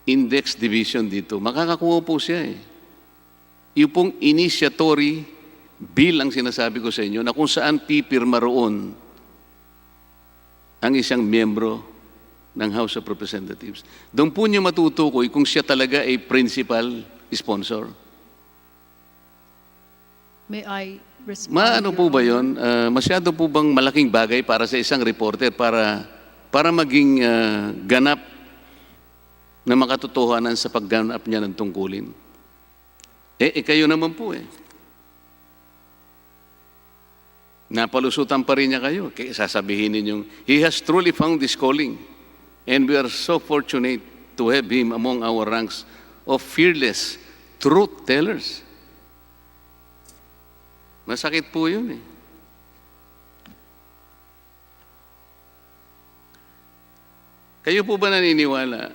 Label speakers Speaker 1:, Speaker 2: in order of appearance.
Speaker 1: index division dito, makakakuha po siya eh. Yung pong initiatory bill ang sinasabi ko sa inyo na kung saan pipirma roon ang isang miyembro ng House of Representatives. Doon po niyo matutukoy kung siya talaga ay principal sponsor.
Speaker 2: May I respond?
Speaker 1: Maano
Speaker 2: Your
Speaker 1: po ba
Speaker 2: Honor?
Speaker 1: yun? Masyado po bang malaking bagay para sa isang reporter para maging ganap na makatotohanan sa pagganap niya ng tungkulin? Kayo naman po eh. Napalusutan pa rin niya kayo. Kaya sasabihin ninyong, he has truly found this calling. And we are so fortunate to have him among our ranks of fearless truth tellers. Masakit po yun eh. Kayo po ba naniniwala